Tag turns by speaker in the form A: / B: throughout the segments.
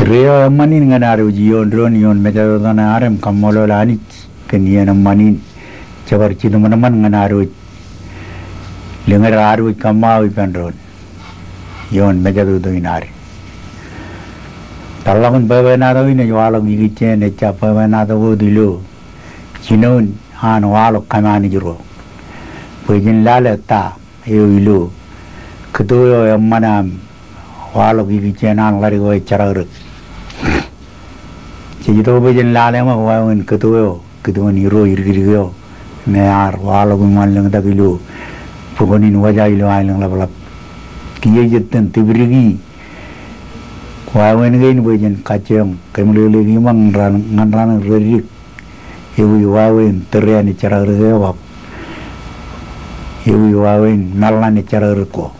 A: Rio manin nganaru jion drone yon metadona arem kamolo lani kenian manin cabar cidu manaman nganaru lengar aru kamau ipandron yon metadu doinari talagun bawenado ina walo gigichen echa bawenado dilu cinon han walo kamani juro pujin lale ta ilu ketuyo manam walo gigichen an lari go chararuk jadi tu bagian lale mah wawan ketua ni ro irigio mear walo gumal lang tagilu pugonin wajah ilu Ailinglaplap kiye jeten tibrigi wawan gain bagian kacang kemulili gimang ngan rerik ibu wawan terian chararuk wap ibu wawan nalan chararuk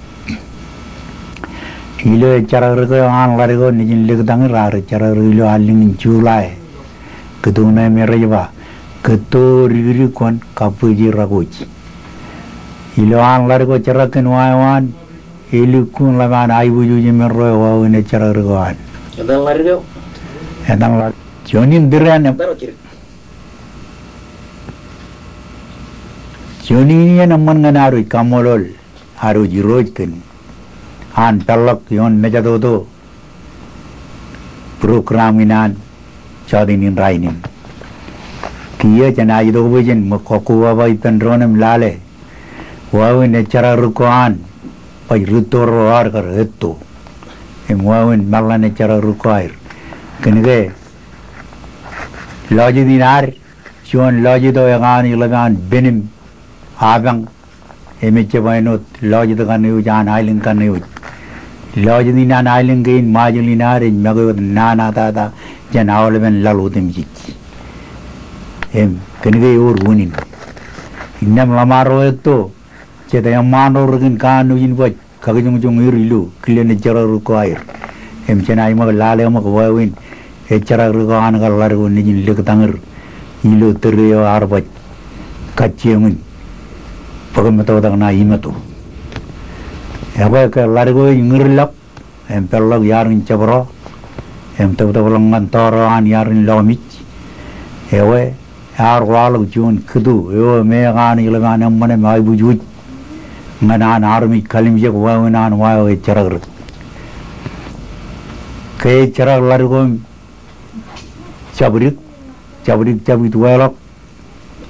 A: ilo cara rego an larigo nijin legdang rar cara ilo aling julai keduna mereba ketu riri kon kapuji ragoji ilo an larigo cara kenwawan ilu kun laman aibu juji merro wawan cara rego an
B: edang larigo
A: jonin diran jonin ya naman nganaru kamolol haru jiroj ken an talak yon mejadodo program inan chadinin rainin kiye jana ido bujin makoku wa ipendronem lale wawen necara rukoan pai rutoro ar kar hetto em wawen marla necara rukoair kenege loji dinar jon loji do yagan ilagan benim abang emeche bainot loji do kan ujan ailing kan uj loji ni na ailing gain majuli na re mago na na ta jan awle ben lalu dem jik em kenege ur bunin innam lamaro etto cheda yamano rugin kan ujin boj kagajung jung irilu klen jara ruko air em chena ima lale ma ko win e chara ruko an gal laru nijin lek tangir ilu teriyo arbaj kaciemun pagamato dagna imato Ewa ke larigo ingirlap, em pelog yarin cabro, em tabalongan toran yarin lomich, ewa yar walog jun kudu, ewa megan ilagan amane mai bujut, nganan armi kalim jek wawanan wawa charag. Ke charag larigo cabrit walok.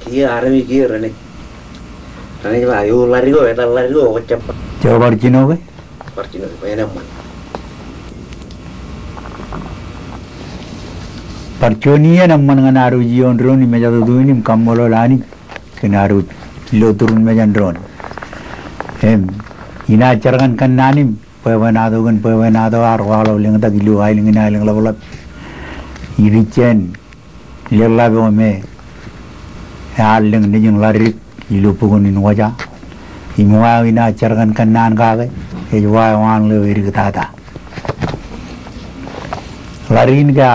B: Kia armi kia rane. Rane jema ayo larigo eta larigo kocap.
A: Coba barcino ke?
B: Barcino bayana man.
A: Parconiya namman nganaru jion drone mejado duinim kamolo lani kenaru lo turun mejan drone. Em ina cargan kan nanim pewenado arwalo lengta gilu Ailinglaplap irichen lelago me aling nijing larik ilu pugunin wajah imwa ina cargan kanan kage ejwa wan le iri tata larin ga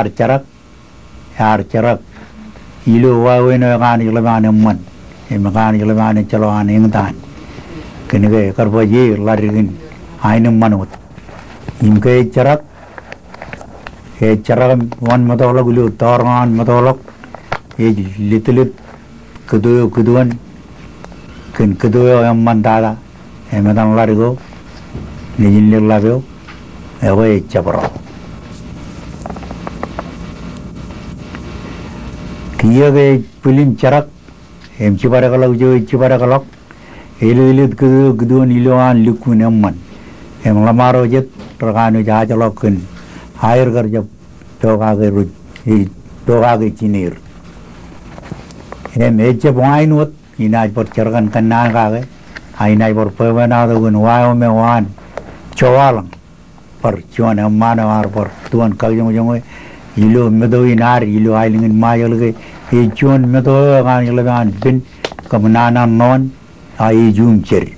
A: arcarak ilu wa wena kan ilaban man emakan ilaban caloan ingtan kenege karbaji larin ainam manut imke carak wan matolog lu torngan matolog e litlit keduan kedua yang mandala, emetan larigo, nijin labio, ewa cabro. Kia ke pilin carak, cipara kalok, ilu kedua niluan lukun emman, lamaro jet, rakanu jajalokun, air kerja toga ke cinir. Echa buainut. Inai por cargan kanan kage, ainai por pewenado gun wayo me wan, cowalang, por cuan emana war por tuan kagjong jongwe, ilu medo inar ilu Ailingin mayal ke, cuan medo kan ilagan bin kemenana non, ai jum ceri.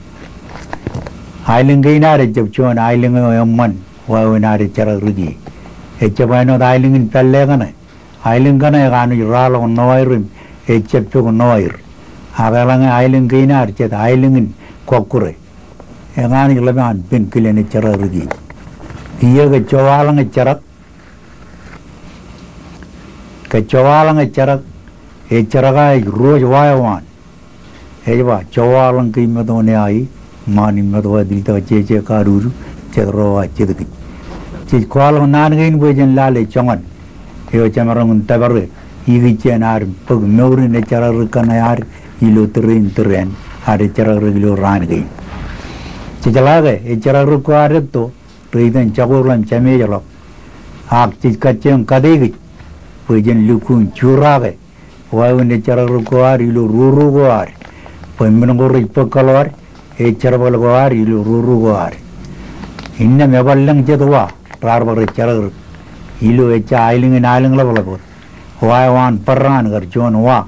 A: Ailing inar jab cuan Ailing emman, wayo inar cara rugi, echa bayno Ailingin pelle kana, Ailing kana kan ralo noirim, echa pego noir. Agalang Ailing inar cet Ailingin kokure engan ilaban bin kilen cara rugi iya ke cowalang carak kecowalang echaraga roz wayawan ejba cowalang ki medone ai mani medwa dilta cheche karuru chedrowa chedki chis kwalang nangain bojen lale chongan eo chamarang tabar igi chenar pug meuri ne charar kanayar ilo tren are charar ilo ran gain chalaga charar ko aretto reiden chagolan chamejalo ak chis kacheng kadegi bojen lukun churage wae ne charar ko ar ilo ruru go ar pemmengo ripakalwar echarabal go ar ilo ruru go ar inna meballang jedwa rarbar charar ilo echa Ailinglaplap wawan perran garjon wa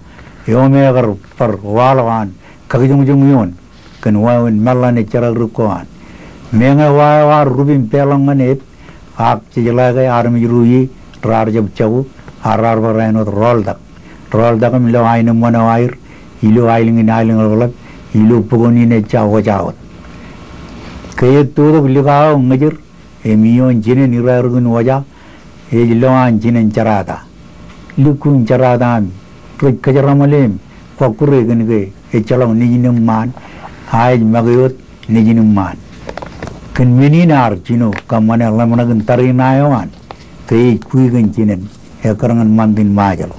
A: yome gar per walawan kagijung yon kan wawan malan charar rukoan menga wa rubin pelangan ak chijalaga armi ruyi rar jab chawu arar barano rolda kam lo aina mona wair ilo Ailinglaplap ilo pugoni ne chawo chawo kay todo ligaw ngajir emiyon jine nirargun waja ejloan jinen charada lukun charada kajaramale kokure genge echalong nijinum man ay magayot nijinum man kan mininar jino kamane lamanagan tarinayawan kay kuigan jinen ekarangan mandin majal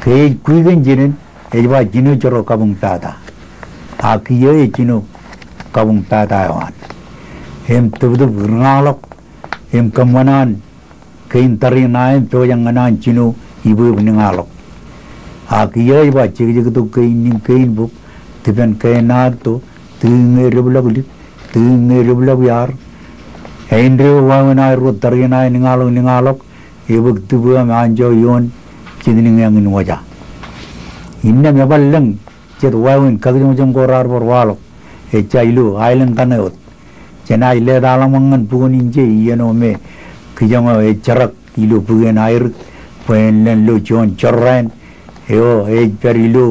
A: kay kuigan jinen ejba jino choro kabung tada akiye jino kabung tada yawan em tubdu ngalok em kamanan kain tarinayan to yang anan jino ibu ngalok akiye ba chig tu kain buk tipen kainat to tinge reblag yar endre wawana ro tarinayan ngalok ibuk tubu anjo yon chidning yang waja inna meballang chet wawin kagjong korar bor walok echailu ailang kanayot chena ile dalamangan pugunin je yeno me kijang echarak ilu pugen air penlen lu jon chorren eo perilu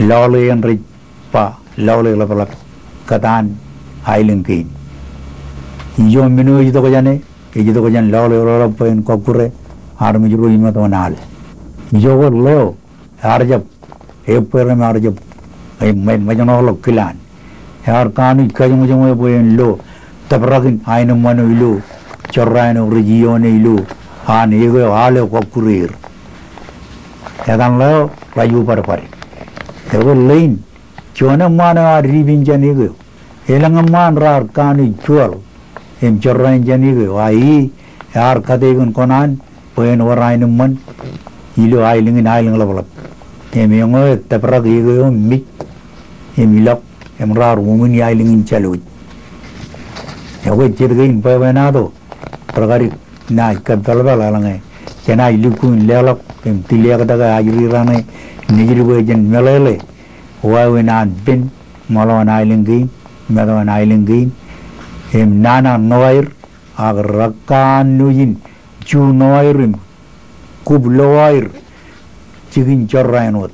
A: lawle yang ripa Ailinglaplap katan Ailingkin ijo minu ito ko jane ito ko jan lawle pen kokure armi juru imat wanal ijo ko lo arjab per me arjab ay majano lo kilan yar kanu kajung boyen lo tabrakin aina mano ilu chorrano regione ilu han ego ale kokurir yadan lo layu parpare ego lein chona mana ribin janigo elang man rar kanu chual em chorran janigo ai yar kadegun konan boyen warainu man ilu Ailinglaplap em yongo tabrak ego mi emilak emrar women Ailingin chalut yawe chirgain pavenado pragari na kapalbala langai chena ilukun lelak em tilyak daga ajrirane nijirwejen melele wawenan bin malon Ailingin medon Ailingin em nana noir agrakan nuyin chu noirim kubloir chigin chorrainot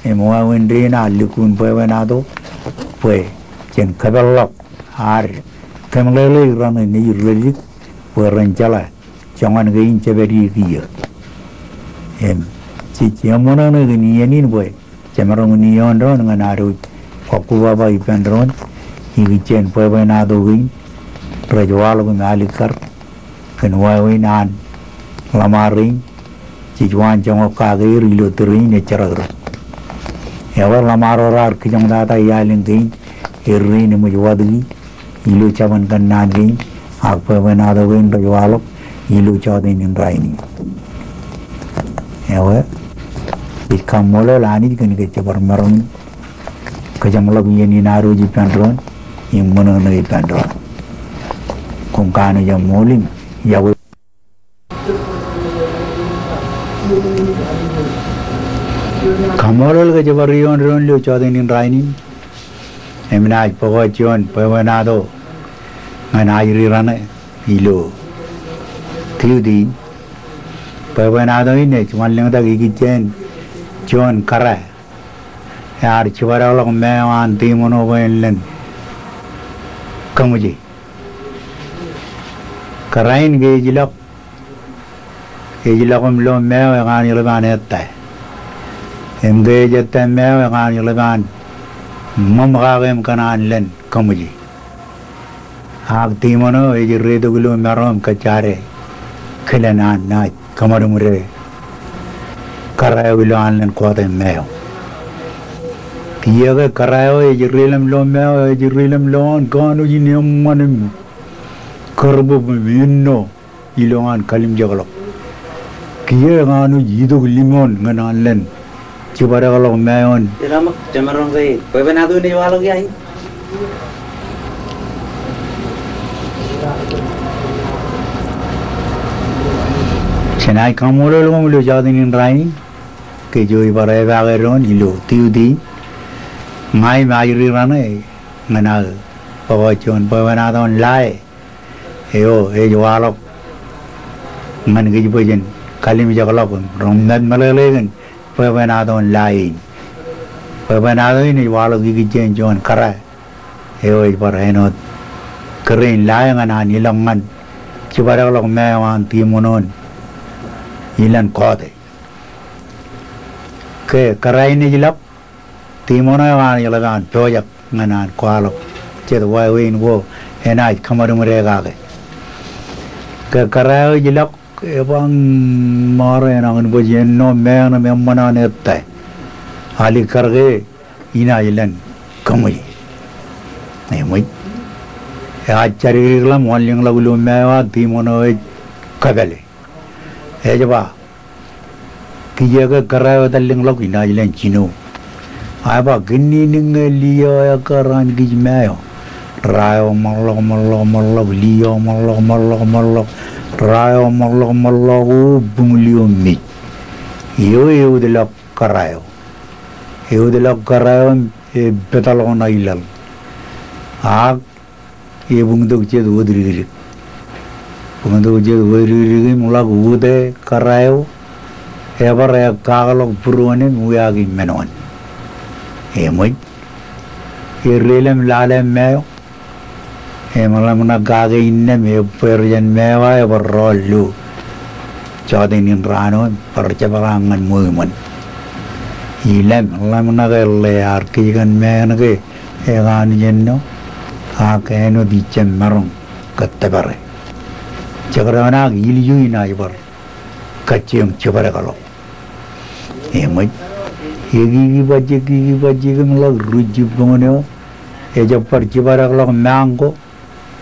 A: em wawen rena lukun pavenado pues chen kapalak ar kamlele rana ni relik warancala jangan gain ceberi kia em si jamona na ni yanin boy jamarong ni yondro dengan aru koku baba ipendron ini chen pavenado gain rajwal gun alikar kenwawinan lamaring si juan jango kagir ilo terin ne charagra yawa lamarorar kijang data Ailingkin irri ne mujwadgi ilu caban kan nagi apa benado gain rajwalok ilu chodin in raini yawa ikamolo lani kan ke cabar maron kijang log yeni naru ji pandron immono ne pandron kungkane jam molim yawa kamolol ke jabar yon lu chodin in raini eminaj pogochion pavenado nganai rane ilu tiudi pavenado ine chumaleng da gigichen jon kara yar chiwaralok mewan timono wenlen kamuji karain ge jilak Ejilagum lo meo yang ani leban ette. Emge jette meo yang ani leban mamgagem kanan len kamuji. Ag timono ejirredo gulo merom kacare kelenan nai kamarumure karayo gulo anlen kote meo. Kiyaga karayo ejirrelem lo meo ejirrelem lo an kanu jiniam manim karbo minno ilongan kalim jagalok. Kiyaga anu jido limon nganalen cibara kalau meon.
B: Iramak jamarong kay koy banado ni walog yain.
A: Senai kamulo lo mulo jadi ni rai ke jo ibara bageron ilo tiudi mai mayuri rane ngana pawachon pawanadon lai eo e walok ngan ge jibojen kalim jagalok romnad malalegan pawanadon lai pawanado ni walok gi jen kara eo ibara enot keren lai ngana nilangan cibara kalau mewan timonon ilan kote ke karai ni jilap timona wan yalagan project nganan kwalo chet wai win wo enai kamarum rega ke karai jilap ebang mare nangan bo jenno mena memana nette ali karge ina ilan kamui nemui ya cari lam waling lagu mewa timona kabele Ejaba, kijaga karayo taling log ina ilan chino. Aba gini ninge liyo ya karan gijmayo. Rayo malo liyo malo. Rayo malo bungliyo mit. Iyo de log karayo. Iyo de log karayo betalon na ilal. Ag bungdog ched udri. Untuk jadi wiri mulak ude karayo, ebar ya kagalok puruanin muyagi menon. Emoi, irlelem lalem meo, emalam na gage inne me perjan mewa ebar rollu. Jodinin rano percabangan muiman. Ilem lam na gelle arkigan me na ge egan jenno, akeno dicem marong kattebare. Jakarana ilju ina ibar kacem cebara kalau emai egi baji ngelag rujuk bangunyo eja par cebara kalau mango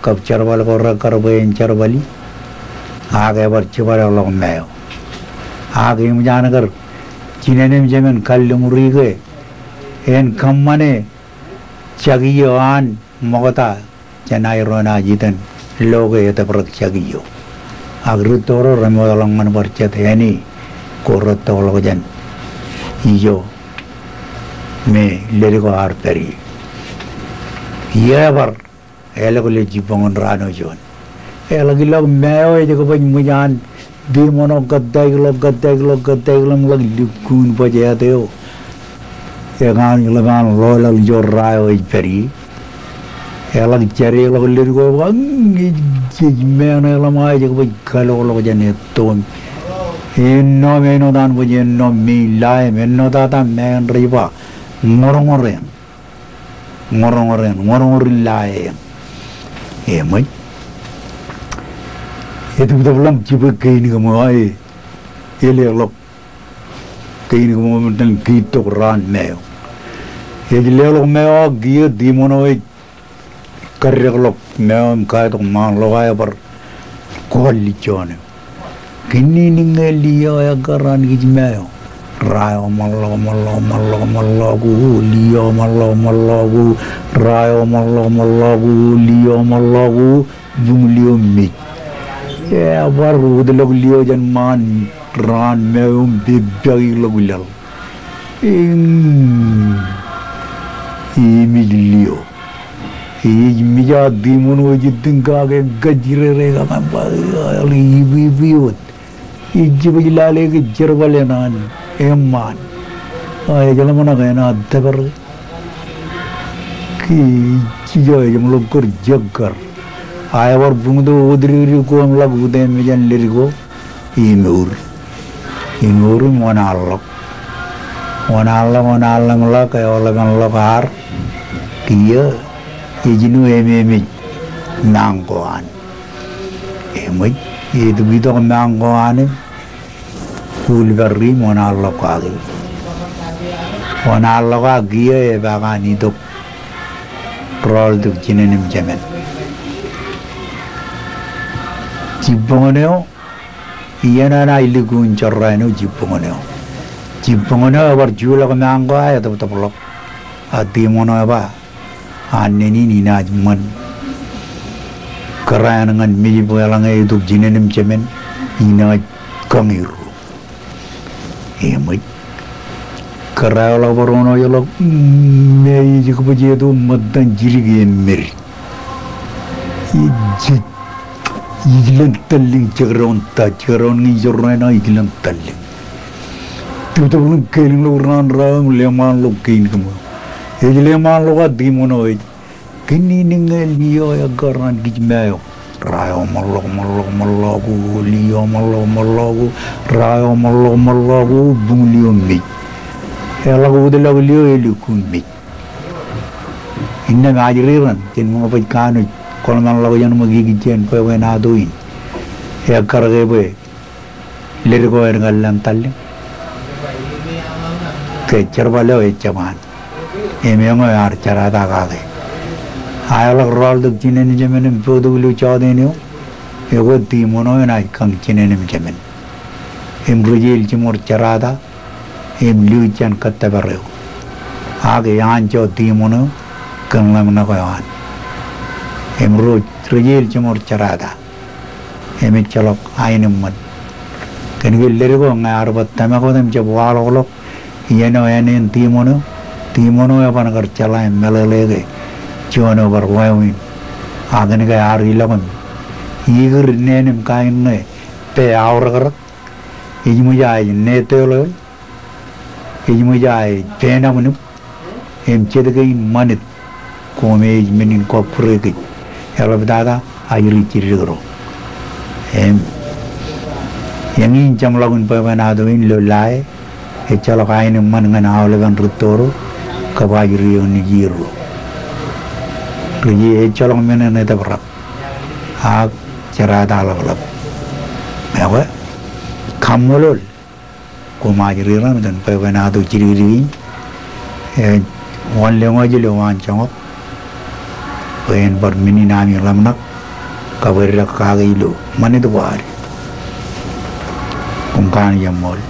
A: kap carbal korra karbain carbali age bar cebara kalau meo age mujana kar cinenem jemen kallumuri ge en kammane chagiyo an mogota janai rona jitan logo eta per chagiyo agrutoro remodalangan barcet yani korotto logan iyo me lerigo arteri yebar elago le jibangon rano jon elagi log meo e jago ban mujan di mono gadai log lag likun bajateo egan lagan lola jorrayo e peri elagi cari log lerigo wangi mena lamai jago ban kalau log jane tom inno meno dan bujen no mi lai meno data men riba ngorongoren lai emai itu betul betul cipu kain kamu ay ele lok kain kamu mental gitu ran meo ele lok meo gia di mono ay karya lok meo kaya to man lokaya par kuali chone kini liyo ya karan gijmeo rayo malo gu liyo malo gu rayo malo gu liyo malo gu bungliyo mit ya baru delok liyo jan man ran meum bibagi logulal imi liyo mija dimun wajidin kage gajire rega mamba ali bibiyot ijib jilale ke jerwale nan emman ay jalamana gena dabar ki chijo jamlo kor jaggar ay war bungdo udri ko amla gude mejan lirigo imur Inguru monalok kaya olagan lokar kia ijinu eme nangkoan eme itu gitu nangkoan kulberi monalok lagi monalok kia bagan itu rol tu jinenim jemen jibongoneo iya na ilikun corrano jibongoneo abar jula ko nangko ay tapolok ati mono ba aneni ni najman karangan mi bolang ay tu jinenim jemen ina kangiru emit karala barono yolo me jiku bejedu madan jirige mer igilan talling cagaron ni jorna igilan talling tu belum keling lo ran ram leman lo kein kamu leman lo adi mono kini ningal liyo ya garan gijmayo rayo malagu liyo malagu rayo malagu bung liyo mi elagu de lagu liyo elikun mi inna ngajiriran tin mo pagkano kolman lagu yan magigitian pa wena doin ya karage be lirgo ergalan talle ke charbalo e chaman emengo yar charada kage ayala rol duk jinen jemen podu lu chadenio ego timono na kang jinen jemen embrujil chimor charada em lu chan kattabareo age yancho timono kanglam na kayan emro rujil chimor charada eme chalok ainumman kengi lirgo ngar battama ko dem jabwalo yeno enen timono ya pan kerjala melelege jono berwawin agen ke hari lawan iger nenem kain ne pe aur ijimu jai netelo ijimu jai pena menu em cedege manit kome menin ko purege ela bada ayri cirigro em yang in jam lagun pe banado in lo lai e calo kain man ngan awlegan rutoro kabajri ni jiru Riji calo mena neta berak, hak cerita Ailinglaplap, mewa kamulul, Komanij riran dan pernah tu ciri, wan lengo aja lewan cangok, pen bermini nami lamnak, kabar kagai lo, mana tu bahari, Komanij yang mol.